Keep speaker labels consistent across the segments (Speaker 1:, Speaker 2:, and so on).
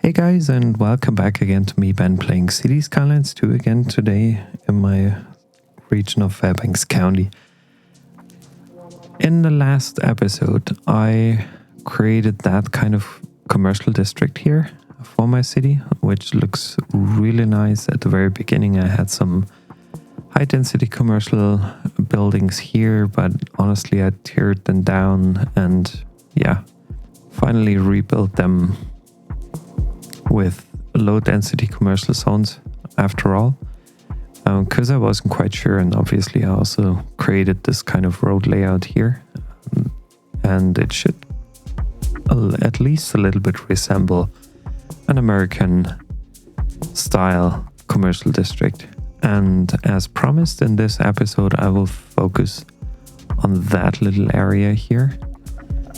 Speaker 1: Hey guys, and welcome back again to me, Ben, playing Cities Skylines 2 again today in my region of Fairbanks County. In the last episode, I created that kind of commercial district here for my city, which looks really nice. At the very beginning, I had some high-density commercial buildings here, but honestly, I teared them down and finally rebuilt them with low-density commercial zones after all, because I wasn't quite sure. And obviously I also created this kind of road layout here, and it should at least a little bit resemble an American style commercial district. And as promised, in this episode I will focus on that little area here.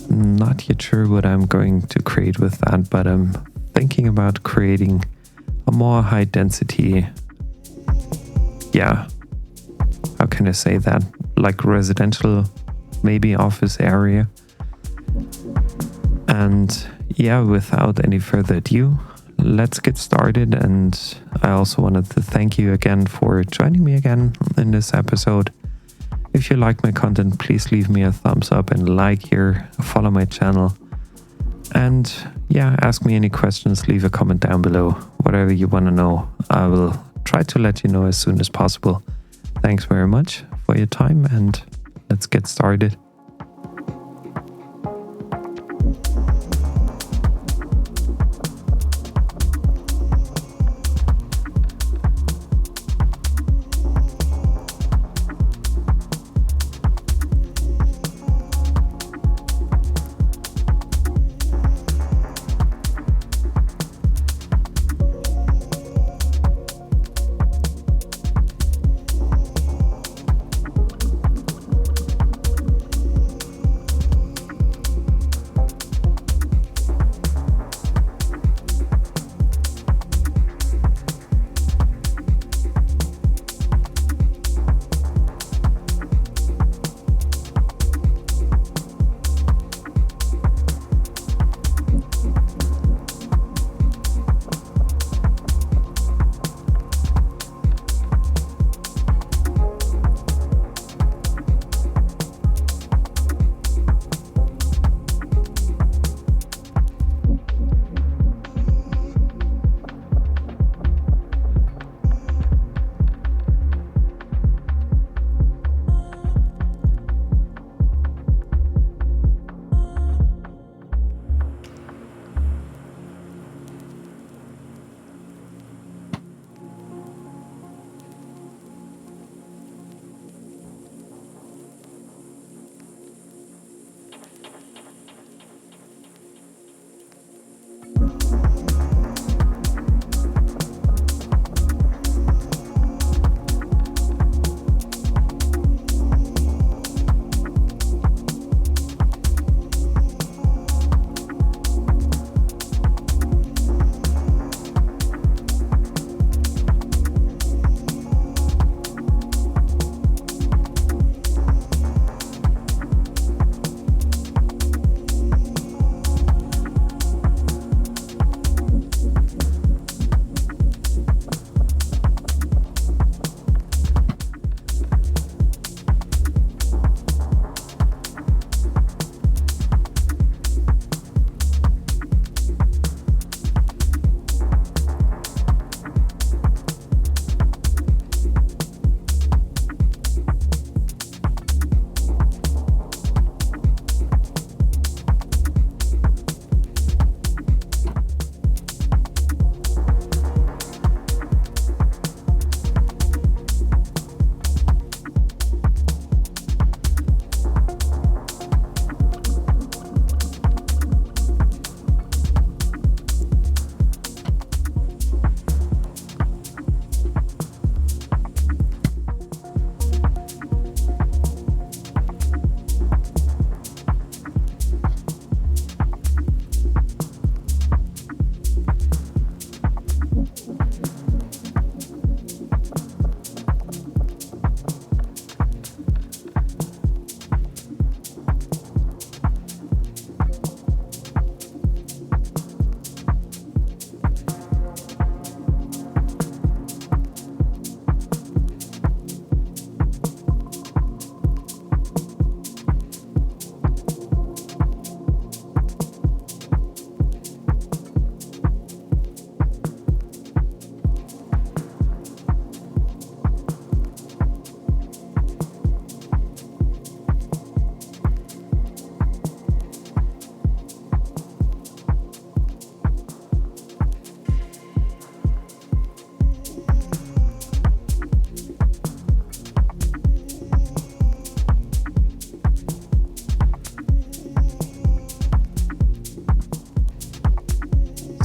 Speaker 1: Not yet sure what I'm going to create with that, but I'm thinking about creating a more high density, how can I say that, like residential, maybe office area. And without any further ado, let's get started. And I also wanted to thank you again for joining me again in this episode. If you like my content, please leave me a thumbs up and like here, follow my channel. And ask me any questions, leave a comment down below. Whatever you want to know, I will try to let you know as soon as possible. Thanks very much for your time, and let's get started.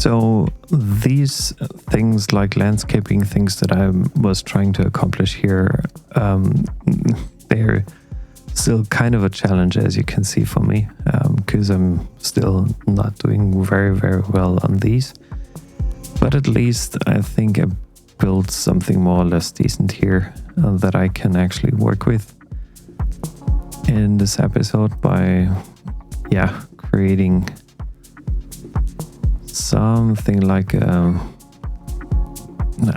Speaker 1: So these things, like landscaping things that I was trying to accomplish here, they're still kind of a challenge, as you can see for me, because I'm still not doing very, very well on these. But at least I think I built something more or less decent here that I can actually work with in this episode by, creating something like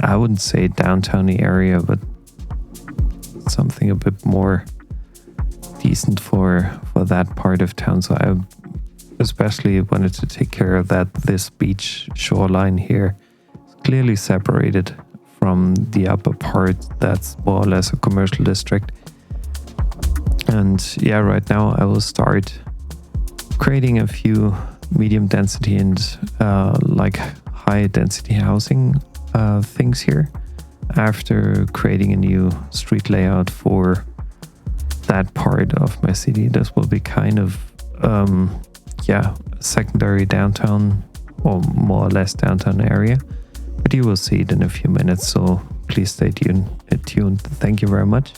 Speaker 1: I wouldn't say downtowny area, but something a bit more decent for that part of town. So I especially wanted to take care of that this beach shoreline here is clearly separated from the upper part that's more or less a commercial district. And right now I will start creating a few medium density and like high density housing things here after creating a new street layout for that part of my city. This will be kind of secondary downtown, or more or less downtown area, but you will see it in a few minutes, so please stay tuned. Thank you very much.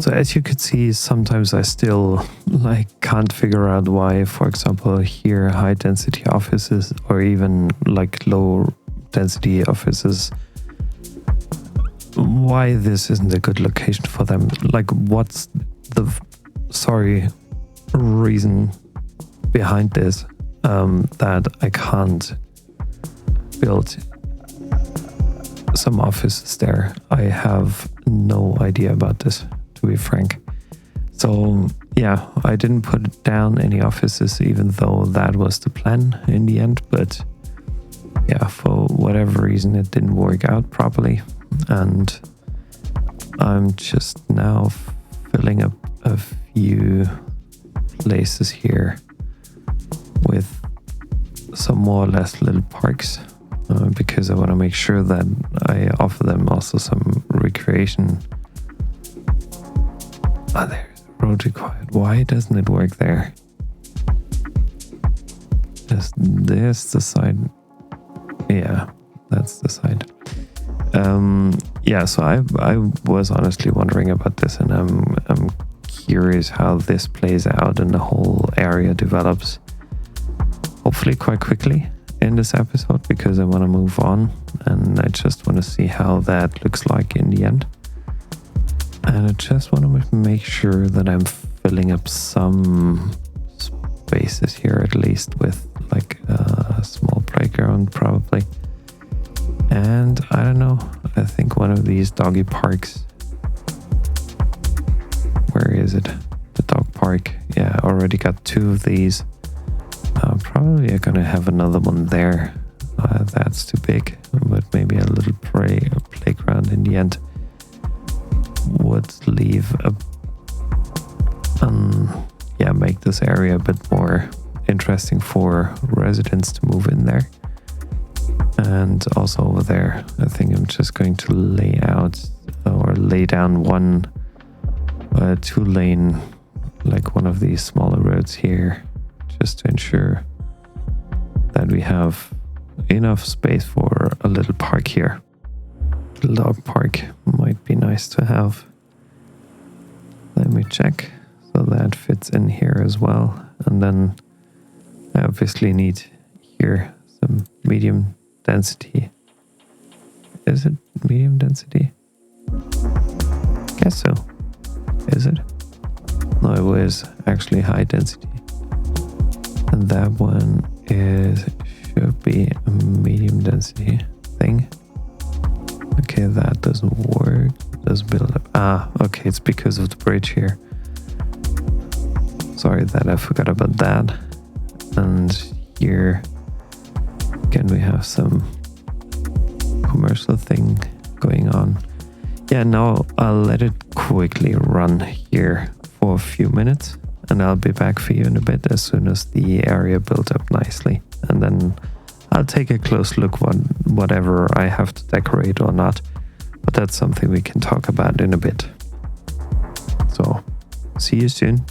Speaker 1: So as you could see, sometimes I still can't figure out why, for example, here high density offices or even low density offices, why this isn't a good location for them. What's the reason behind this that I can't build some offices there. I have no idea about this, to be frank. So yeah, I didn't put down any offices, even though that was the plan in the end. But yeah, for whatever reason, it didn't work out properly. And I'm just now filling up a few places here with some more or less little parks, because I want to make sure that I offer them also some recreation. Oh, there's the road required. Why doesn't it work there? Is this the side? Yeah, that's the side. Yeah, so I was honestly wondering about this, and I'm curious how this plays out and the whole area develops. Hopefully quite quickly in this episode, because I want to move on and I just want to see how that looks like in the end. And I just want to make sure that I'm filling up some spaces here, at least with like a small playground probably. And I don't know, I think one of these doggy parks. Where is it? The dog park. Yeah, I already got 2 of these. Probably I'm gonna have another one there. That's too big, but maybe a little playground in the end would leave make this area a bit more interesting for residents to move in there. And also over there, I think I'm just going to lay down one 2-lane, like one of these smaller roads here, just to ensure that we have enough space for a little park here. The dog park might be nice to have. Let me check. So that fits in here as well. And then I obviously need here some medium density. Is it medium density? Guess so. Is it? No, it was actually high density. And that one should be a medium density thing. Okay, that doesn't work. It does build up. Okay, it's because of the bridge here. Sorry that I forgot about that. And here again we have some commercial thing going on. Yeah, now I'll let it quickly run here for a few minutes, and I'll be back for you in a bit as soon as the area built up nicely. And then I'll take a close look whatever I have to decorate or not. But that's something we can talk about in a bit. So, see you soon.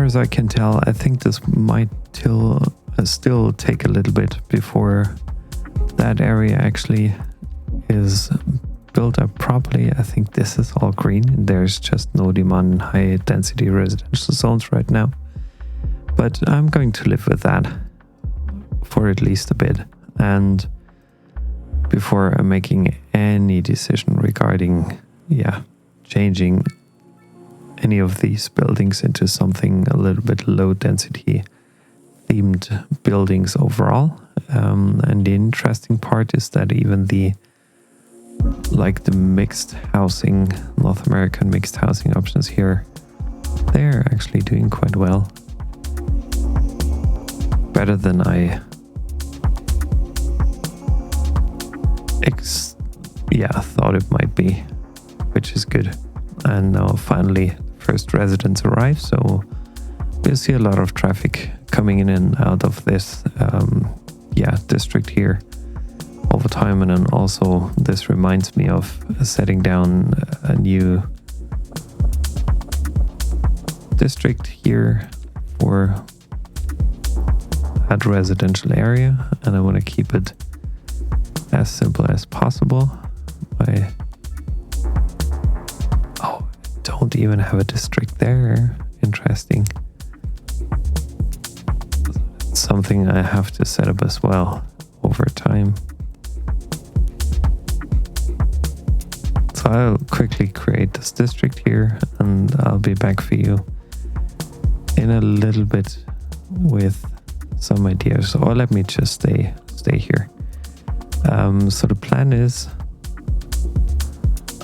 Speaker 1: far as I can tell, I think this might still take a little bit before that area actually is built up properly. I think this is all green. There's just no demand in high density residential zones right now. But I'm going to live with that for at least a bit. And before I'm making any decision regarding, changing any of these buildings into something a little bit low density themed buildings overall. And the interesting part is that even the mixed housing, North American mixed housing options here, they're actually doing quite well. Better than I thought it might be, which is good. And now finally first residents arrive, so we'll see a lot of traffic coming in and out of this district here over time. And then also this reminds me of setting down a new district here for that residential area, and I want to keep it as simple as possible. I don't even have a district there. Interesting. Something I have to set up as well over time. So I'll quickly create this district here, and I'll be back for you in a little bit with some ideas. Or let me just stay here. So the plan is,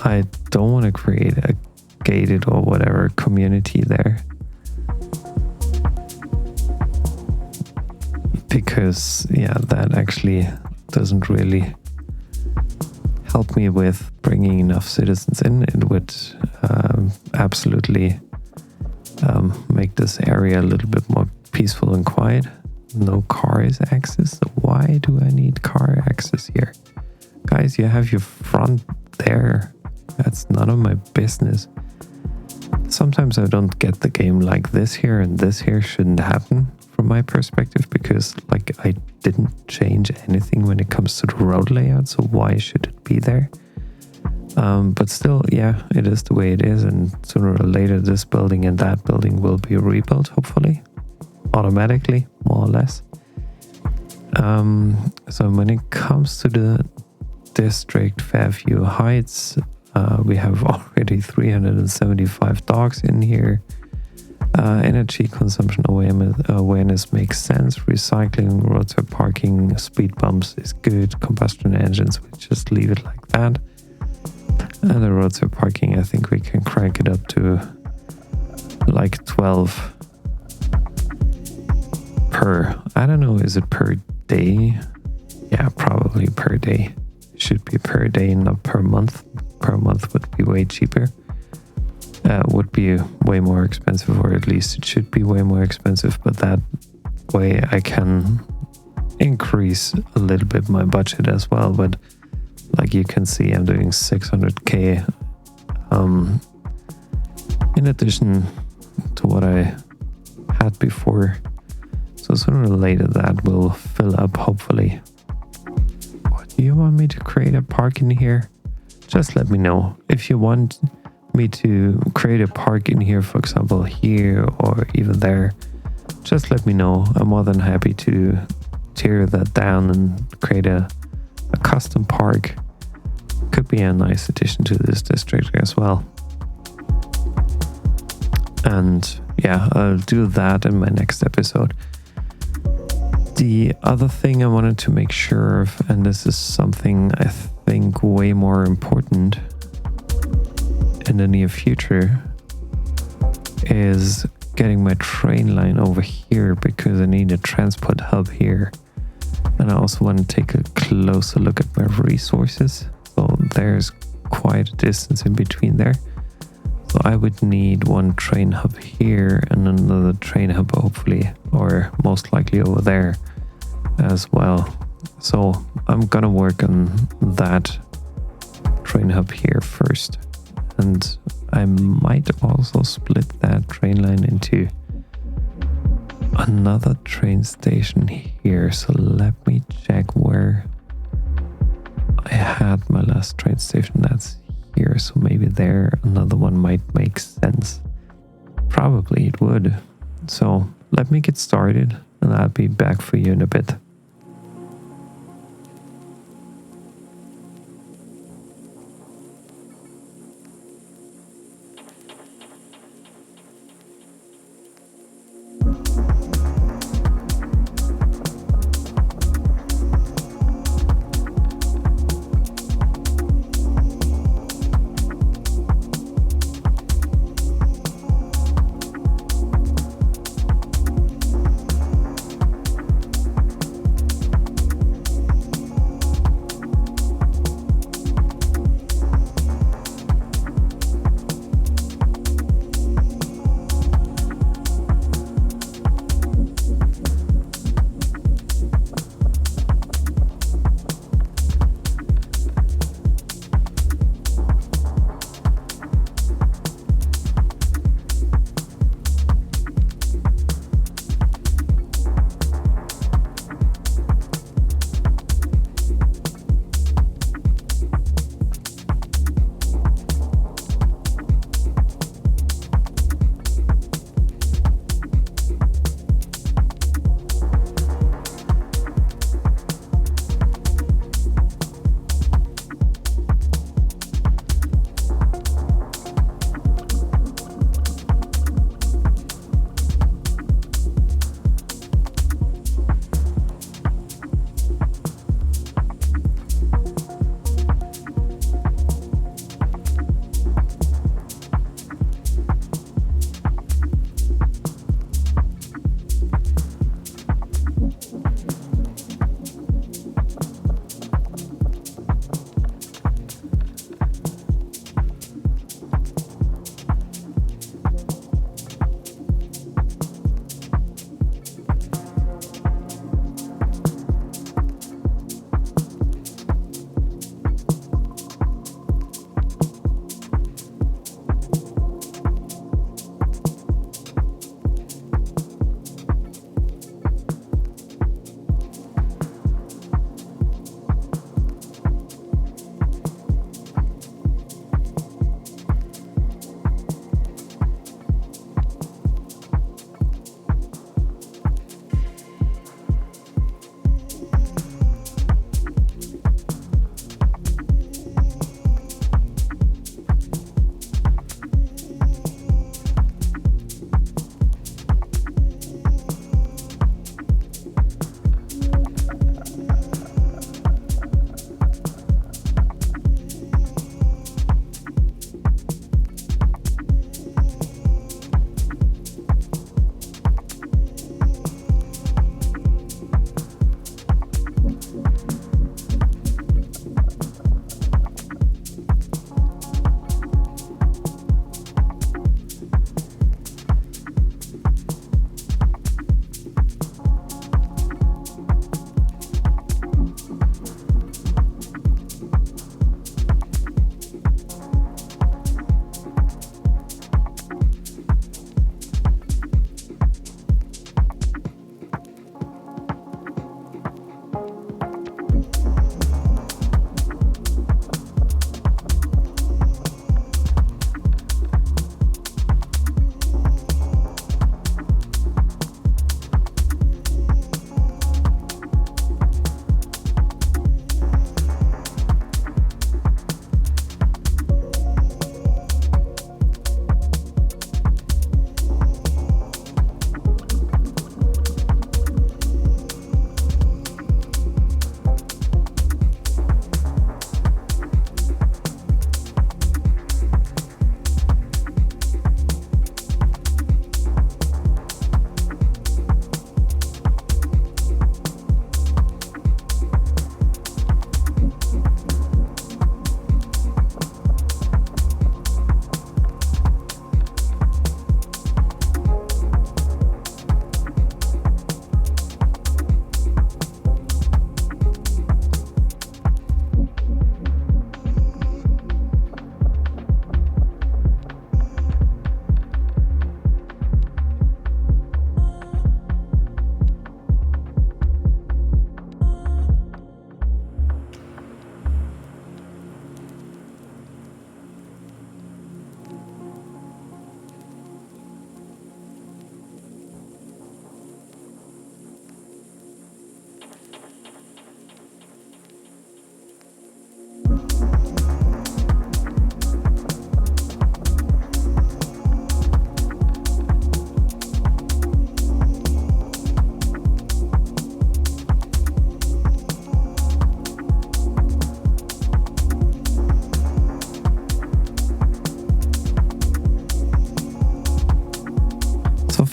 Speaker 1: I don't want to create a gated or whatever community there, because that actually doesn't really help me with bringing enough citizens in. It would absolutely make this area a little bit more peaceful and quiet. No cars access. Why do I need car access here? Guys, you have your front there. That's none of my business. Sometimes I don't get the game like this here and this here shouldn't happen from my perspective, because I didn't change anything when it comes to the road layout, so why should it be there? But still, it is the way it is, and sooner or later this building and that building will be rebuilt, hopefully, automatically, more or less. So when it comes to the district Fairview Heights, we have already 375 dogs in here. Energy consumption awareness makes sense. Recycling, roadside parking, speed bumps is good. Combustion engines, we just leave it like that. And the roadside parking, I think we can crank it up to 12 per, I don't know, is it per day? Yeah, probably per day. Should be per day, not per month. Per month would be way cheaper. Would be way more expensive, or at least it should be way more expensive, but that way I can increase a little bit my budget as well. But like you can see, I'm doing 600k in addition to what I had before. So sooner or later that will fill up, hopefully. What, do you want me to create a park in here? Just let me know. If you want me to create a park in here, for example, here or even there, just let me know. I'm more than happy to tear that down and create a custom park. Could be a nice addition to this district as well. And I'll do that in my next episode. The other thing I wanted to make sure of, and this is something I think way more important in the near future, is getting my train line over here, because I need a transport hub here. And I also want to take a closer look at my resources. So there's quite a distance in between there. So I would need one train hub here and another train hub hopefully, or most likely over there as well. So I'm gonna work on that train hub here first. And I might also split that train line into another train station here, so let me check where I had my last train station. That's here, so maybe there another one might make sense. Probably it would. So let me get started and I'll be back for you in a bit.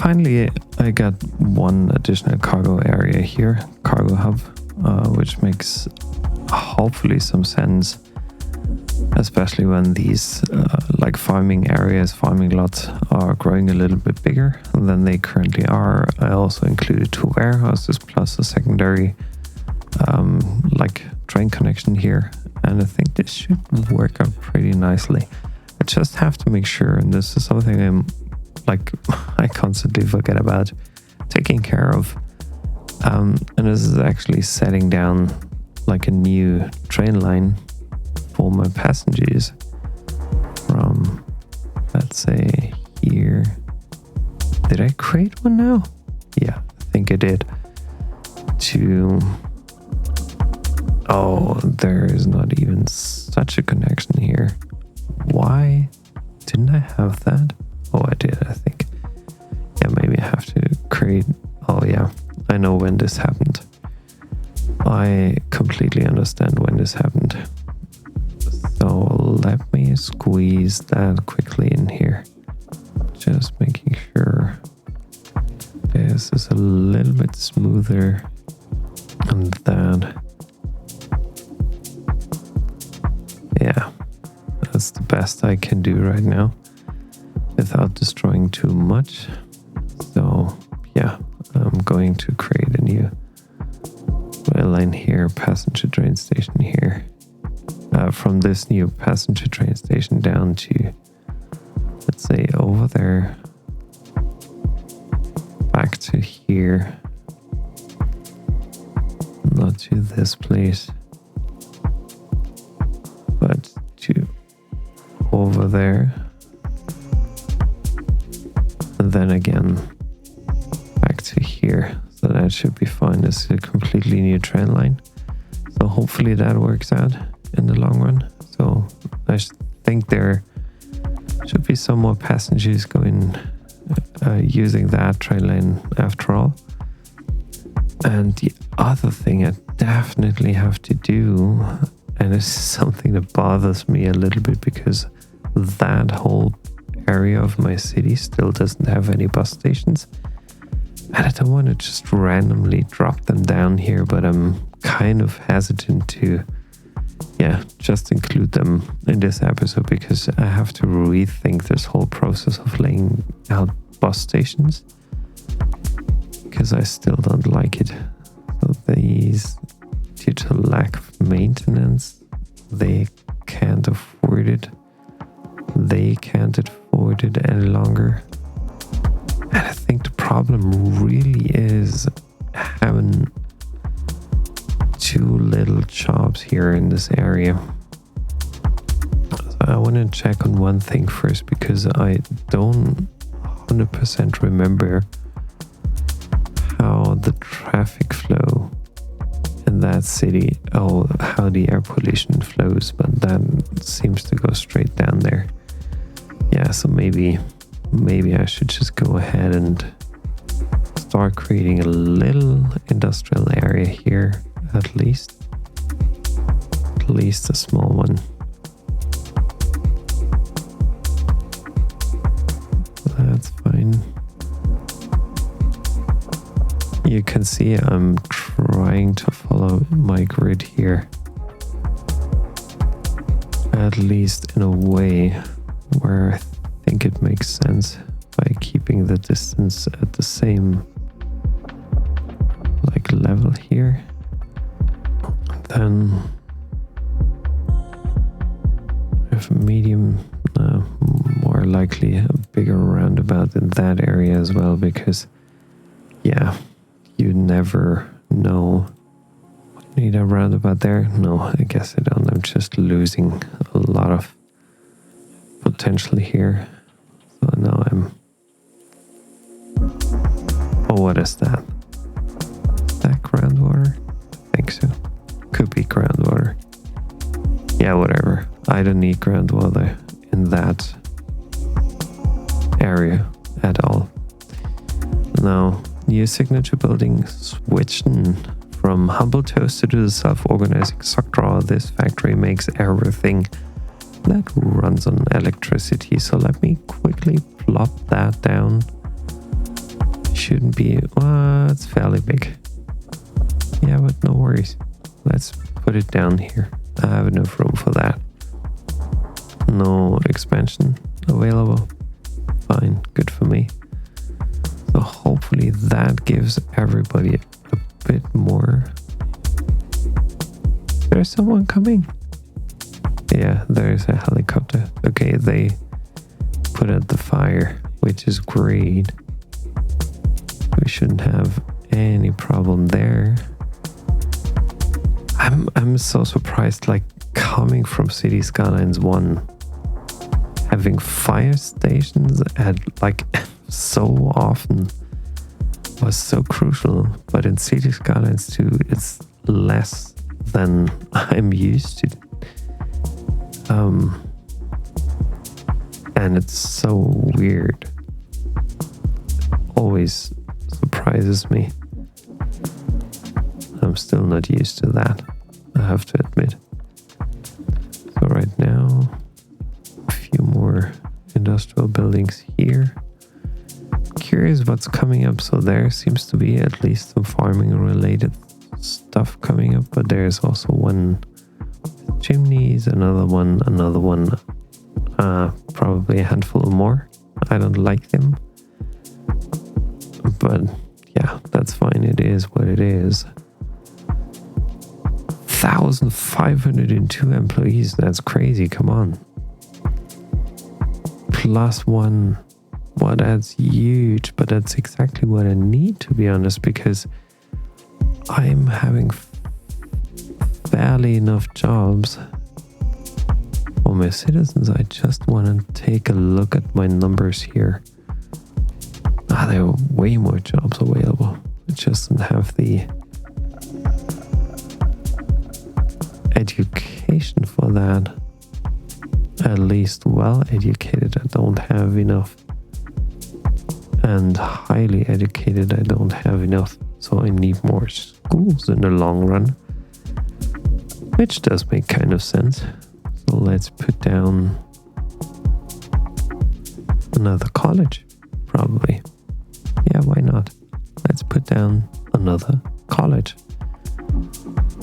Speaker 1: finally, I got one additional cargo area here, cargo hub, which makes hopefully some sense, especially when these like farming areas, farming lots are growing a little bit bigger than they currently are. I also included 2 warehouses plus a secondary like train connection here, and I think this should work out pretty nicely. I just have to make sure, and this is something I constantly forget about taking care of, and this is actually setting down like a new train line for my passengers from, let's say, here. Did I create one now? Yeah, I think I did. To, oh, there is not even such a connection here. Why didn't I have that? Oh, I did, I think. Yeah, maybe I have to create, oh yeah, I know when this happened. I completely understand when this happened. So let me squeeze that quickly in here. Just making sure this is a little bit smoother than that. Yeah, that's the best I can do right now without destroying too much. So yeah, I'm going to create a new rail line here, passenger train station here. From this new passenger train station down to, let's say, over there, back to here, not to this place, but to over there, and then again back to here. So that should be fine. This is a completely new train line, so hopefully that works out in the long run. So I think there should be some more passengers going using that train line after all. And the other thing I definitely have to do, and it's something that bothers me a little bit, because that whole area of my city still doesn't have any bus stations, and I don't want to just randomly drop them down here, but I'm kind of hesitant to just include them in this episode, because I have to rethink this whole process of laying out bus stations, because I still don't like it. So these, due to lack of maintenance, they can't afford it. They can't afford it any longer. And I think the problem really is having too little jobs here in this area. So I want to check on one thing first, because I don't 100% remember how the traffic flow in that city, how the air pollution flows, but that seems to go straight down there. Yeah, so maybe I should just go ahead and start creating a little industrial area here, at least a small one. That's fine. You can see I'm trying to follow my grid here, at least in a way where I think it makes sense, by keeping the distance at the same level here. Then if medium, more likely a bigger roundabout in that area as well, because you never know. Need a roundabout there? No, I guess I don't. I'm just losing a lot of potential here. So now oh, what is that? Is that groundwater? I think so. Could be groundwater. Yeah, whatever. I don't need groundwater in that area at all. Now, new signature building, Switchon. From humble toaster to the self-organizing sock drawer, this factory makes everything that runs on electricity. So let me quickly plop that down. shouldn't be, well, it's fairly big. Yeah, but no worries. Let's put it down here. I have enough room for that. No expansion available. Fine, good for me. So hopefully that gives everybody a bit more. There's someone coming. Yeah, there's a helicopter. Okay, they put out the fire, which is great. We shouldn't have any problem there. I'm so surprised, like coming from Cities Skylines 1, having fire stations at like so often was so crucial, but in Cities Skylines 2 it's less than I'm used to. And it's so weird. Always surprises me. I'm still not used to that, I have to admit. So right now, a few more industrial buildings here. Curious what's coming up. So there seems to be at least some farming related stuff coming up, but there's also one chimneys, another one, probably a handful more. I don't like them, but yeah, that's fine. It is what it is. 1,502 employees. That's crazy. Come on. Plus one. Well, that's huge, but that's exactly what I need, to be honest, because I'm having barely enough jobs for my citizens. I just want to take a look at my numbers here. There are way more jobs available. It just doesn't have the education for that. At least well educated, I don't have enough. And highly educated, I don't have enough. So I need more schools in the long run, which does make kind of sense. So let's put down another college, probably. Yeah, why not? Let's put down another college.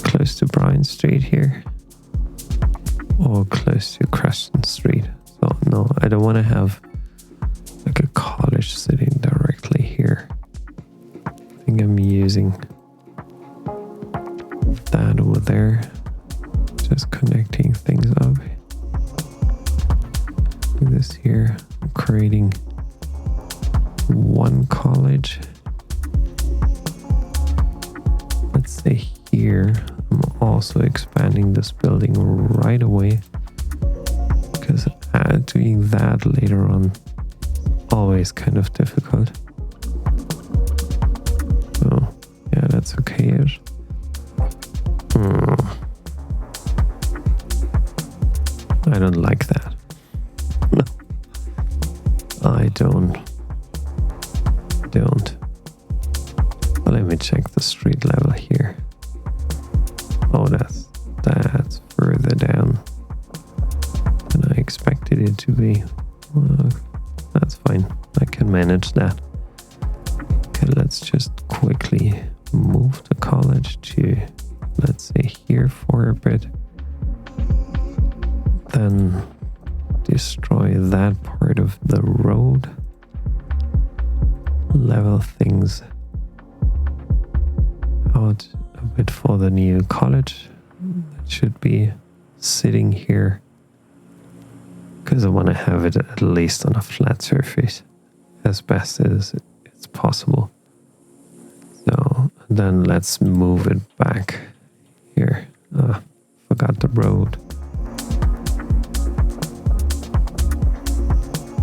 Speaker 1: Close to Bryan Street here. Or close to Crescent Street. So no, I don't want to have like a college sitting directly here. I think I'm using that over there. Just connecting things up. This here, I'm creating one college. Let's say here, I'm also expanding this building right away, because doing that later on always kind of difficult. So yeah, that's okay-ish. I don't like that. No, I don't. Let me check the street level here. Oh, that's further down than I expected it to be. That's fine. I can manage that. Okay, let's just quickly move the college to, let's say, here for a bit. Then destroy that part of the road. Level things out a bit for the new college. It should be sitting here, because I want to have it at least on a flat surface as best as it's possible. So then let's move it back here. Forgot the road.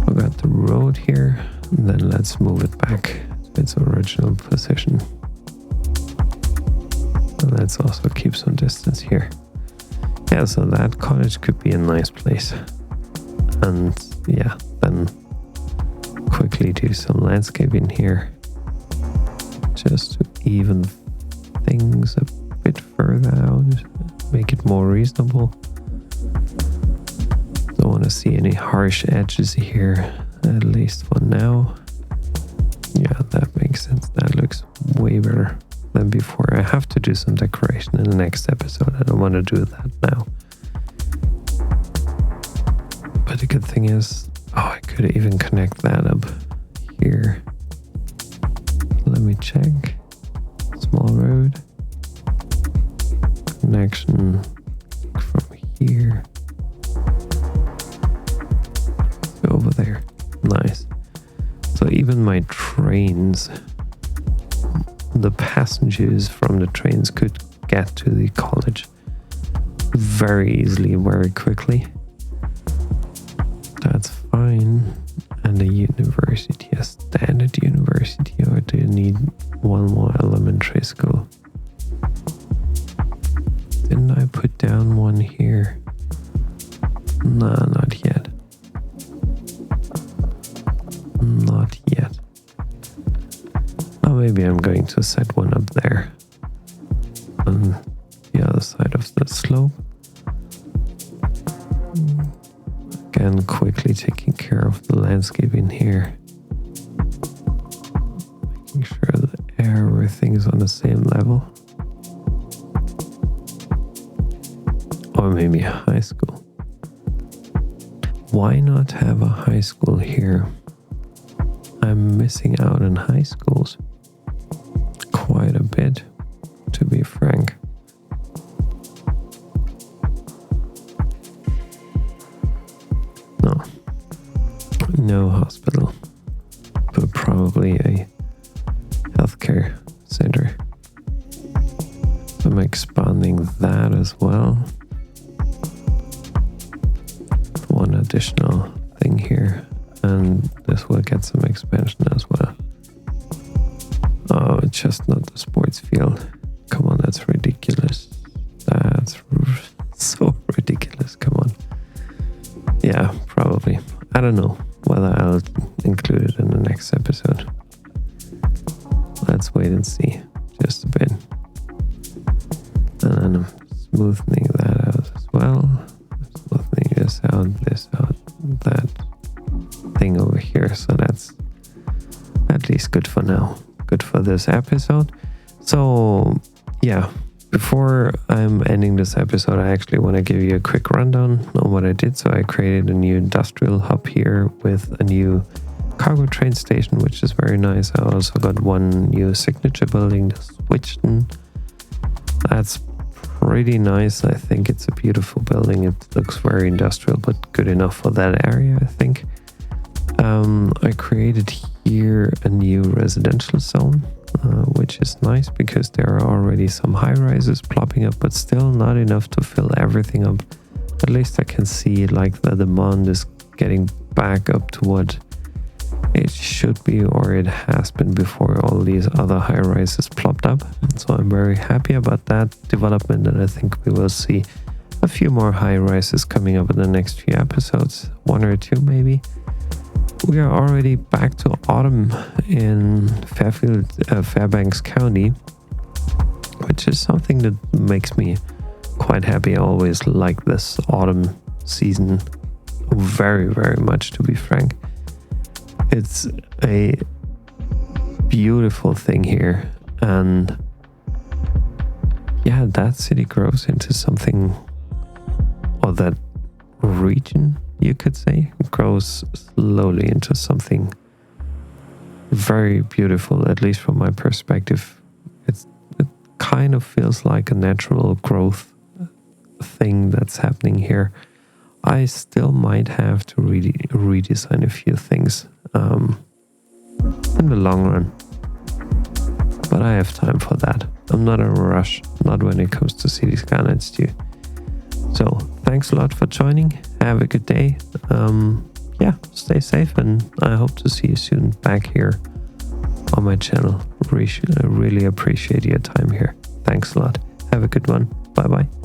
Speaker 1: Forgot the road here. And then let's move it back to its original position. And let's also keep some distance here. Yeah, so that college could be a nice place. And yeah, then quickly do some landscaping here, just to even things a bit further out, make it more reasonable. Don't want to see any harsh edges here, at least for now. Yeah, that makes way better than before. I have to do some decoration in the next episode. I don't want to do that now. But the good thing is, I could even connect that up here. Let me check. Small road. Connection from here to over there. Nice. So even my trains, the passengers from the trains could get to the college very easily, very quickly. That's fine. And the university, a standard university, or do you need one more elementary school? Didn't I put down one here? No, not yet. Not yet. Oh, maybe I'm going to set one up there on the other side of the slope. Again, quickly taking care of the landscaping here. Making sure that everything is on the same level. Or maybe a high school. Why not have a high school here? I'm missing out on high schools quite a bit, to be frank. No hospital, but probably a healthcare center. I'm expanding that as well. One additional thing here, and this will get some expansion as well. Oh, it's just not the sports field. Come on, that's ridiculous. That's so ridiculous. Come on. Yeah, probably. I don't know whether I'll include it in the next episode. Let's wait and see just a bit. And then I'm smoothing that out as well. Smoothing this out, that thing over here. So that's at least good for now. Good for this episode. So yeah, before I'm ending this episode, I actually want to give you a quick rundown on what I did. So I created a new industrial hub here with a new cargo train station, which is very nice. I also got one new signature building, the Switchon. That's pretty nice. I think it's a beautiful building. It looks very industrial, but good enough for that area, I think. I created here a new residential zone, which is nice because there are already some high-rises plopping up, but still not enough to fill everything up. At least I can see like the demand is getting back up to what it should be, or it has been before all these other high-rises plopped up. So I'm very happy about that development, and I think we will see a few more high-rises coming up in the next few episodes, one or two maybe. We are already back to autumn in Fairbanks County, which is something that makes me quite happy. I always like this autumn season very, very much, to be frank. It's a beautiful thing here, and yeah, that city grows into something, or that region, you could say, grows slowly into something very beautiful, at least from my perspective. It kind of feels like a natural growth thing that's happening here. I still might have to redesign a few things in the long run, but I have time for that. I'm not in a rush, not when it comes to Cities Skylines too. So thanks a lot for joining. Have a good day. Stay safe, and I hope to see you soon back here on my channel. I really appreciate your time here. Thanks a lot. Have a good one. Bye bye.